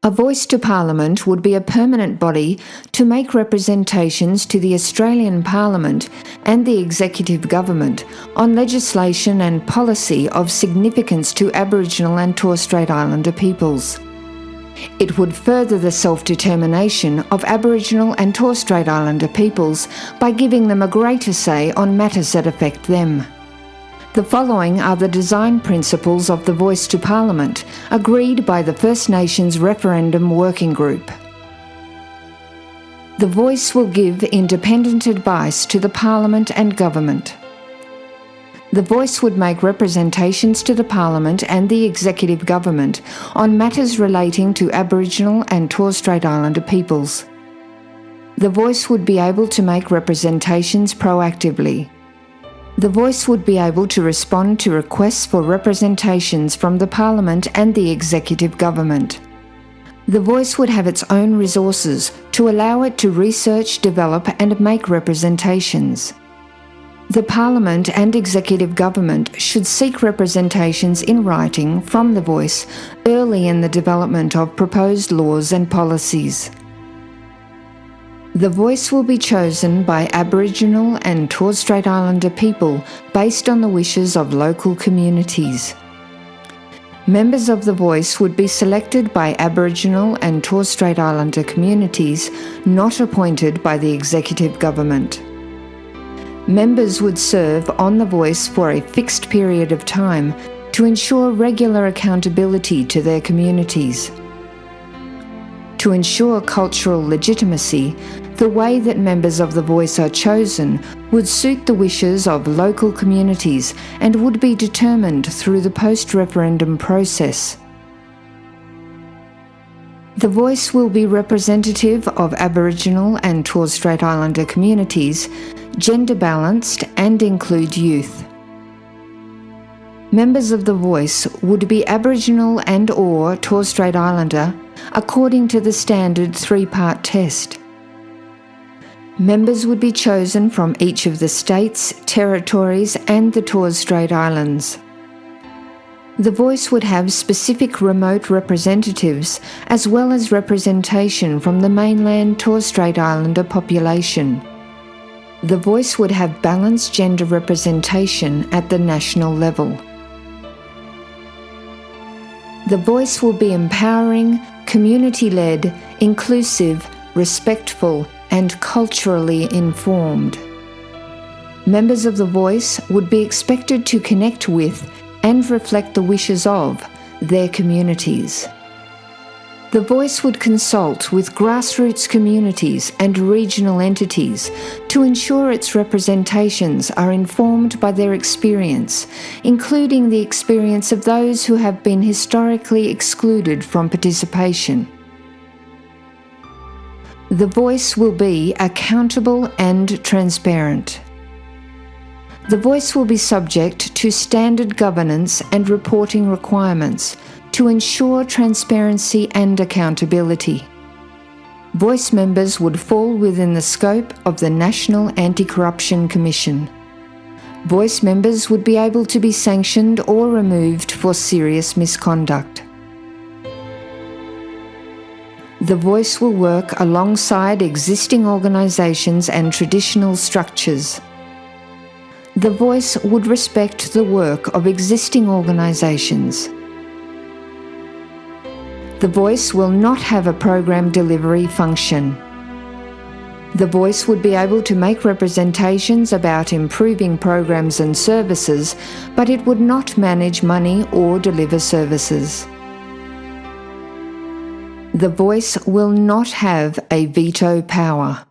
A voice to Parliament would be a permanent body to make representations to the Australian Parliament and the Executive Government on legislation and policy of significance to Aboriginal and Torres Strait Islander peoples. It would further the self-determination of Aboriginal and Torres Strait Islander peoples by giving them a greater say on matters that affect them. The following are the design principles of the Voice to Parliament, agreed by the First Nations Referendum Working Group. The Voice will give independent advice to the Parliament and Government. The Voice would make representations to the Parliament and the Executive Government on matters relating to Aboriginal and Torres Strait Islander peoples. The Voice would be able to make representations proactively. The Voice would be able to respond to requests for representations from the Parliament and the Executive Government. The Voice would have its own resources to allow it to research, develop and make representations. The Parliament and Executive Government should seek representations in writing from the Voice early in the development of proposed laws and policies. The Voice will be chosen by Aboriginal and Torres Strait Islander people based on the wishes of local communities. Members of the Voice would be selected by Aboriginal and Torres Strait Islander communities, not appointed by the Executive Government. Members would serve on the Voice for a fixed period of time to ensure regular accountability to their communities. To ensure cultural legitimacy, the way that members of the Voice are chosen would suit the wishes of local communities and would be determined through the post-referendum process. The Voice will be representative of Aboriginal and Torres Strait Islander communities, gender-balanced and include youth. Members of the Voice would be Aboriginal and/or Torres Strait Islander according to the standard three-part test. Members would be chosen from each of the states, territories and the Torres Strait Islands. The Voice would have specific remote representatives as well as representation from the mainland Torres Strait Islander population. The Voice would have balanced gender representation at the national level. The Voice will be empowering, community-led, inclusive, respectful and culturally informed. Members of the Voice would be expected to connect with and reflect the wishes of their communities. The Voice would consult with grassroots communities and regional entities to ensure its representations are informed by their experience, including the experience of those who have been historically excluded from participation. The Voice will be accountable and transparent. The Voice will be subject to standard governance and reporting requirements to ensure transparency and accountability. Voice members would fall within the scope of the National Anti-Corruption Commission. Voice members would be able to be sanctioned or removed for serious misconduct. The Voice will work alongside existing organisations and traditional structures. The Voice would respect the work of existing organisations. The Voice will not have a program delivery function. The Voice would be able to make representations about improving programs and services, but it would not manage money or deliver services. The Voice will not have a veto power.